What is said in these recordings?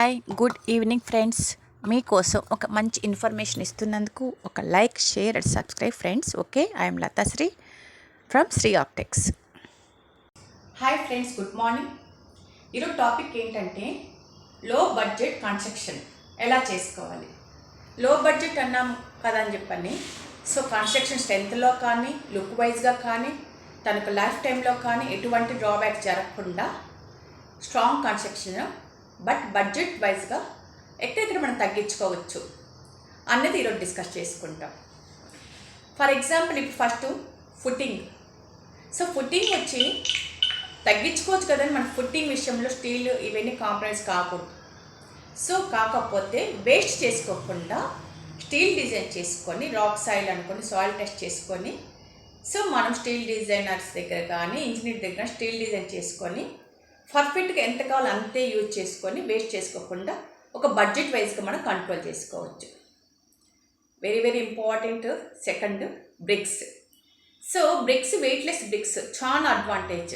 Hi good evening friends. మీకోసం ఒక మంచి ఇన్ఫర్మేషన్ ఇస్తున్నందుకు ఒక like, share and subscribe friends. Okay, I'm Lathasri from Sri Aptex. Hi friends, good morning. ఈరోజు టాపిక్ ఏంటంటే లో బడ్జెట్ కన్స్ట్రక్షన్ ఎలా చేసుకోవాలి. లో బడ్జెట్ అన్నాం కదా అని చెప్పని కన్స్ట్రక్షన్ స్ట్రెంత్లో కానీ లుక్ వైజ్గా కానీ తనకు లైఫ్ టైంలో కానీ ఎటువంటి డ్రాబ్యాక్ జరగకుండా స్ట్రాంగ్ కన్స్ట్రక్షన్ బట్ బడ్జెట్ వైజ్గా ఎక్కడెక్కడ మనం తగ్గించుకోవచ్చు అన్నది ఈరోజు డిస్కస్ చేసుకుంటాం. ఫర్ ఎగ్జాంపుల్ ఇప్పుడు ఫస్ట్ ఫుట్టింగ్. ఫుట్టింగ్ వచ్చి తగ్గించుకోవచ్చు కదండి. మన ఫుట్టింగ్ విషయంలో స్టీల్ ఇవన్నీ కాంప్రమైజ్ కాకూడదు. కాకపోతే వేస్ట్ చేసుకోకుండా స్టీల్ డిజైన్ చేసుకొని రాక్ సాయిల్ అనుకొని సాయిల్ టెస్ట్ చేసుకొని మనం స్టీల్ డిజైనర్స్ దగ్గర కానీ ఇంజనీర్ దగ్గర స్టీల్ డిజైన్ చేసుకొని పర్ఫెక్ట్గా ఎంత కావాలో అంతే యూజ్ చేసుకొని వేస్ట్ చేసుకోకుండా ఒక బడ్జెట్ వైజ్గా మనం కంట్రోల్ చేసుకోవచ్చు. Very very important. Second, bricks. Bricks weightless bricks చాలా అడ్వాంటేజ్.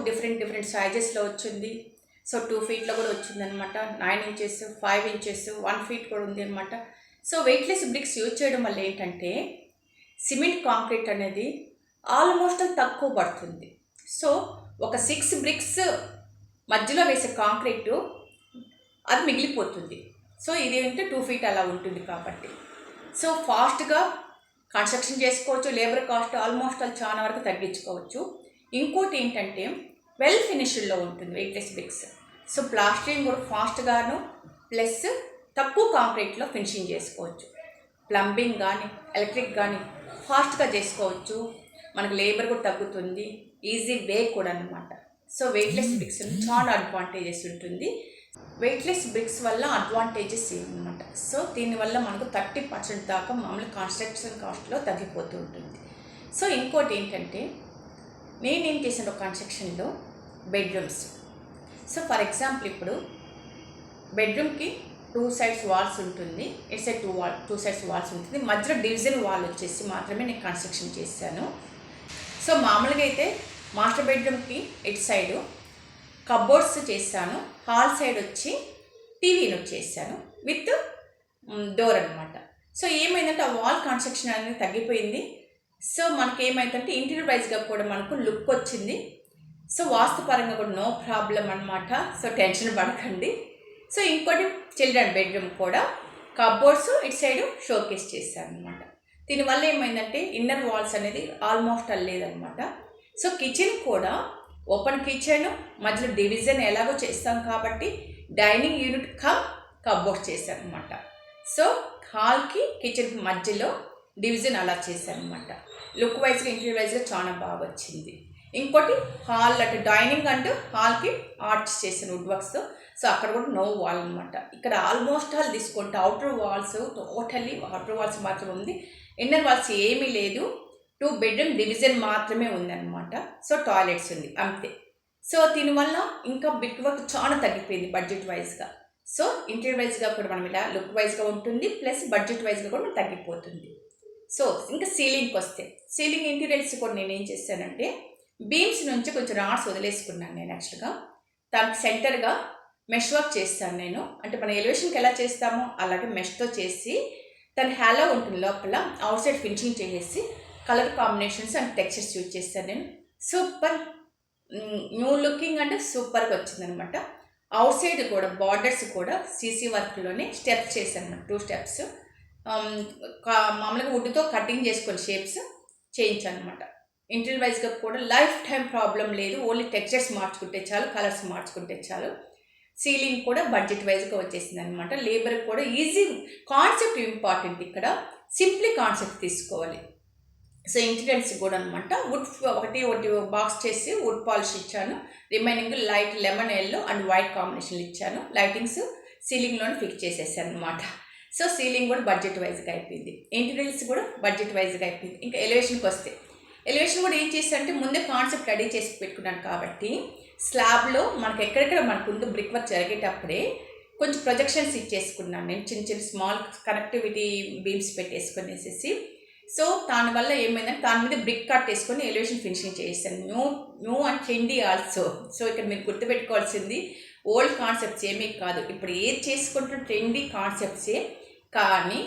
డిఫరెంట్ సైజెస్లో వచ్చింది. 2 feet కూడా వచ్చింది అనమాట, 9 inches, 5 inches, 1 feet కూడా ఉంది అనమాట. వెయిట్లెస్ బ్రిక్స్ యూజ్ చేయడం వల్ల ఏంటంటే సిమెంట్ కాంక్రీట్ అనేది ఆల్మోస్ట్ తక్కువ పడుతుంది. ఒక 6 bricks మధ్యలో వేసే కాంక్రీటు అది మిగిలిపోతుంది. ఇది అంటే 2 feet అలా ఉంటుంది కాబట్టి ఫాస్ట్గా కన్స్ట్రక్షన్ చేసుకోవచ్చు. లేబర్ కాస్ట్ ఆల్మోస్ట్ చాలా వరకు తగ్గించుకోవచ్చు. ఇంకోటి ఏంటంటే వెల్ ఫినిష్డ్లో ఉంటుంది వెయిట్లెస్ బ్రిక్స్. ప్లాస్టరింగ్ కూడా ఫాస్ట్గాను ప్లస్ తక్కువ కాంక్రీట్లో ఫినిషింగ్ చేసుకోవచ్చు. ప్లంబింగ్ కానీ ఎలక్ట్రిక్ కానీ ఫాస్ట్గా చేసుకోవచ్చు. మనకు లేబర్ కూడా తగ్గుతుంది, ఈజీ వే కూడా అనమాట. వెయిట్లెస్ బ్రిక్స్ చాలా అడ్వాంటేజెస్ ఉంటుంది. వెయిట్లెస్ బ్రిక్స్ వల్ల అడ్వాంటేజెస్ ఏమన్నమాట. దీనివల్ల మనకు 30% దాకా మామూలు కన్స్ట్రక్షన్ కాస్ట్లో తగ్గిపోతూ ఉంటుంది. ఇంకోటి ఏంటంటే నేనేం చేసిన ఒక కన్స్ట్రక్షన్లో బెడ్రూమ్స్. ఫర్ ఎగ్జాంపుల్ ఇప్పుడు బెడ్రూమ్కి 2 sides వాల్స్ ఉంటుంది, ఇట్ సైడ్ 2 sides వాల్స్ ఉంటుంది. మధ్యలో డివిజన్ వాల్ వచ్చేసి మాత్రమే నేను కన్స్ట్రక్షన్ చేశాను. మామూలుగా అయితే మాస్టర్ బెడ్రూమ్కి ఇటు సైడు కబోర్డ్స్ చేశాను, హాల్ సైడ్ వచ్చి టీవీ యూనిట్ చేశాను విత్ డోర్ అనమాట. ఏమైందంటే ఆ వాల్ కన్స్ట్రక్షన్ అనేది తగ్గిపోయింది. మనకి ఏమైందంటే ఇంటీరియర్ వైజ్గా కూడా మనకు లుక్ వచ్చింది. వాస్తుపరంగా కూడా నో ప్రాబ్లం అనమాట. టెన్షన్ పడకండి. ఇంకోటి చిల్డ్రన్ బెడ్రూమ్ కూడా కబోర్డ్స్ ఇటు సైడు షోకేస్ చేశాను అనమాట. దీనివల్ల ఏమైందంటే ఇన్నర్ వాల్స్ అనేది ఆల్మోస్ట్ లేదనమాట. కిచెన్ కూడా ఓపెన్ కిచెన్ మధ్యలో డివిజన్ ఎలాగో చేస్తాం కాబట్టి డైనింగ్ యూనిట్ కబోర్డ్ చేశాను అనమాట. హాల్కి కిచెన్కి మధ్యలో డివిజన్ అలా చేశాను అనమాట. లుక్ వైజ్గా ఇంటీరియర్ వైజ్గా చాలా బాగా వచ్చింది. ఇంకోటి హాల్ అంటే డైనింగ్ అండ్ హాల్కి ఆర్చ్ చేశాను వుడ్ వర్క్స్. అక్కడ కూడా నో వాల్ అనమాట. ఇక్కడ ఆల్మోస్ట్ తీసుకుంటే outer walls totally outer walls మాత్రమే ఉంది, ఇన్నర్ వాల్స్ ఏమీ లేదు. 2 bedroom డివిజన్ మాత్రమే ఉందన్నమాట. టాయిలెట్స్ ఉంది అంతే. దీనివల్ల ఇంకా బిగ్ వర్క్ చాలా తగ్గిపోయింది బడ్జెట్ వైజ్గా. ఇంటీరియర్ వైజ్గా కూడా మనం ఇలా లుక్ వైజ్గా ఉంటుంది, ప్లస్ బడ్జెట్ వైజ్గా కూడా మనం తగ్గిపోతుంది. ఇంకా సీలింగ్కి వస్తే సీలింగ్ ఇంటీరియర్స్ కూడా నేను ఏం చేశానంటే బీమ్స్ నుంచి కొంచెం రాడ్స్ వదిలేసుకున్నాను నేను. యాక్చువల్గా దానికి సెంటర్గా మెష్ వర్క్ చేస్తాను నేను. అంటే మన ఎలివేషన్కి ఎలా చేస్తామో అలాగే మెష్తో చేసి దాని హ్యాలో ఉంటుంది లోపల, అవుట్ సైడ్ ఫినిషింగ్ చేసేసి colour combinations and textures use చేస్తాను నేను. సూపర్ న్యూ లుకింగ్ అంటే సూపర్గా వచ్చిందనమాట. అవుట్ సైడ్ కూడా బార్డర్స్ కూడా సీసీ వర్క్లోనే స్టెప్స్ చేశాను, 2 steps. మామూలుగా వుడ్తో కటింగ్ చేసుకొని షేప్స్ చేయించాను అనమాట. ఇంటీరియర్ వైజ్గా కూడా లైఫ్ టైం ప్రాబ్లం లేదు, ఓన్లీ టెక్స్చర్స్ మార్చుకుంటే చాలు, కలర్స్ మార్చుకుంటే చాలు. సీలింగ్ కూడా బడ్జెట్ వైజ్గా వచ్చేసింది అనమాట. లేబర్కి కూడా ఈజీ. కాన్సెప్ట్ ఇంపార్టెంట్ ఇక్కడ, సింప్లీ కాన్సెప్ట్ తీసుకోవాలి. ఇంటీరియర్స్ కూడా అనమాట ఒకటి బాక్స్ చేసి వుడ్ పాలిష్ ఇచ్చాను, remaining light lemon yellow and white కాంబినేషన్లు ఇచ్చాను. లైటింగ్స్ సీలింగ్లోనే ఫిక్స్ చేసేసాను అనమాట. సీలింగ్ కూడా బడ్జెట్ వైజ్గా అయిపోయింది, ఇంటీరియర్స్ కూడా బడ్జెట్ వైజ్గా అయిపోయింది. ఇంకా ఎలివేషన్కి వస్తే ఎలివేషన్ కూడా ఏం చేశానంటే ముందే కాన్సెప్ట్ రెడీ చేసి పెట్టుకున్నాను కాబట్టి స్లాబ్లో మనకు ఎక్కడెక్కడ మనకు ముందు బ్రిక్ వర్క్ జరిగేటప్పుడే కొంచెం ప్రొజెక్షన్స్ ఇచ్చేసుకున్నాను నేను, చిన్న స్మాల్ కనెక్టివిటీ బీమ్స్ పెట్టేసుకునేసేసి. దానివల్ల ఏమైందంటే దాని మీద బ్రిక్ కట్ వేసుకొని ఎలివేషన్ ఫినిషింగ్ చేసాను. న్యూ అండ్ చెండి ఆల్సో. ఇక్కడ మీరు గుర్తుపెట్టుకోవాల్సింది ఓల్డ్ కాన్సెప్ట్స్ ఏమీ కాదు, ఇప్పుడు ఏది చేసుకుంటున్న ట్రెండీ కాన్సెప్ట్సే. కానీ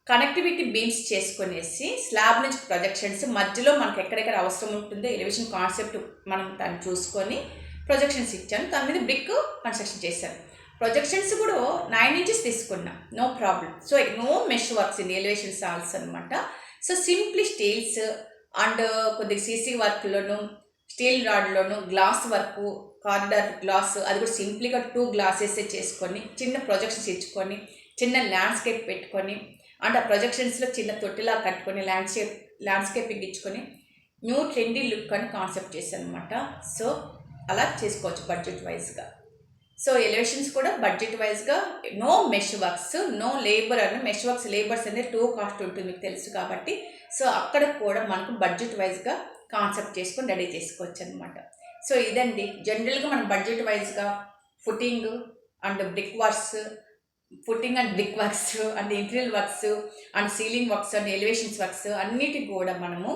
కనెక్టివిటీ బీమ్స్ చేసుకునేసి స్లాబ్ నుంచి ప్రొజెక్షన్స్ మధ్యలో మనకు ఎక్కడెక్కడ అవసరం ఉంటుందో ఎలివేషన్ కాన్సెప్ట్ మనం దాన్ని చూసుకొని ప్రొజెక్షన్స్ ఇచ్చాను. దాని మీద బ్రిక్ కన్స్ట్రక్షన్ చేశాను. ప్రొజెక్షన్స్ కూడా 9 ఇంచెస్ తీసుకున్నా, no problem. So no mesh works in elevation సాల్స్ అనమాట. సో సింప్లీ స్టీల్స్ అండ్ కొద్దిగా సీసీ వర్క్లోను, స్టీల్ రాడ్లోను, గ్లాస్ వర్క్, కారిడార్ గ్లాస్, అది కూడా సింప్లీగా 2 గ్లాసెస్ చేసుకొని చిన్న ప్రొజెక్షన్స్ ఇచ్చుకొని చిన్న ల్యాండ్స్కేప్ పెట్టుకొని అండ్ ఆ ప్రొజెక్షన్స్లో చిన్న తొట్టిలా కట్టుకొని ల్యాండ్స్కేపింగ్ ఇచ్చుకొని న్యూ ట్రెండీ లుక్ అని కాన్సెప్ట్ చేశాను అనమాట. సో అలా చేసుకోవచ్చు బడ్జెట్ వైజ్గా. సో ఎలివేషన్స్ కూడా బడ్జెట్ వైజ్గా, no mesh works, no labour అని. మెష్ వర్క్స్ లేబర్స్ అనేది 2 కాస్ట్ ఉంటుంది మీకు తెలుసు కాబట్టి. సో అక్కడ కూడా మనకు బడ్జెట్ వైజ్గా కాన్సెప్ట్ చేసుకొని రెడీ చేసుకోవచ్చు అనమాట. సో ఇదండి జనరల్గా మనం బడ్జెట్ వైజ్గా footing and brick works, footing and brick works and interior works and ceiling works and elevations works అన్నిటికి కూడా మనము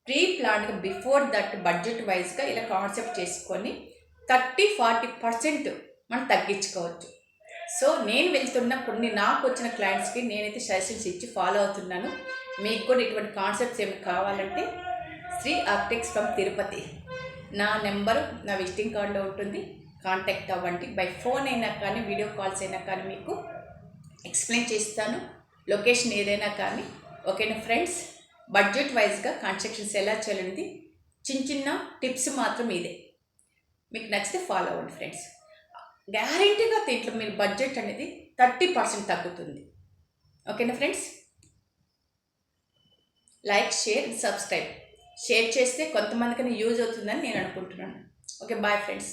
ప్రీ ప్లాన్గా బిఫోర్ దట్ బడ్జెట్ వైజ్గా ఇలా కాన్సెప్ట్ చేసుకొని 30-40% మనం తగ్గించుకోవచ్చు. సో నేను వెళ్తున్న కొన్ని నాకు వచ్చిన క్లయింట్స్కి నేనైతే సజెషన్స్ ఇచ్చి ఫాలో అవుతున్నాను. మీకు కూడా ఇటువంటి కాన్సెప్ట్స్ ఏమి కావాలంటే శ్రీ ఆర్కిటెక్ట్స్ ఫ్రమ్ తిరుపతి, నా నెంబరు నా విజిటింగ్ కార్డులో ఉంటుంది, కాంటాక్ట్ అవ్వండి. బై ఫోన్ అయినా కానీ వీడియో కాల్స్ అయినా కానీ మీకు ఎక్స్ప్లెయిన్ చేస్తాను, లొకేషన్ ఏదైనా కానీ. ఓకేనా ఫ్రెండ్స్, బడ్జెట్ వైజ్గా కన్స్ట్రక్షన్స్ ఎలా చేయాలనేది చిన్న చిన్న టిప్స్ మాత్రం ఇదే. మీకు నచ్చితే ఫాలో అవ్వండి ఫ్రెండ్స్. గ్యారంటీగా దీంట్లో మీరు బడ్జెట్ అనేది 30% తగ్గుతుంది. ఓకేనా friends, like, share, subscribe. Share చేస్తే కొంతమందికైనా యూజ్ అవుతుందని నేను అనుకుంటున్నాను. Okay, bye friends.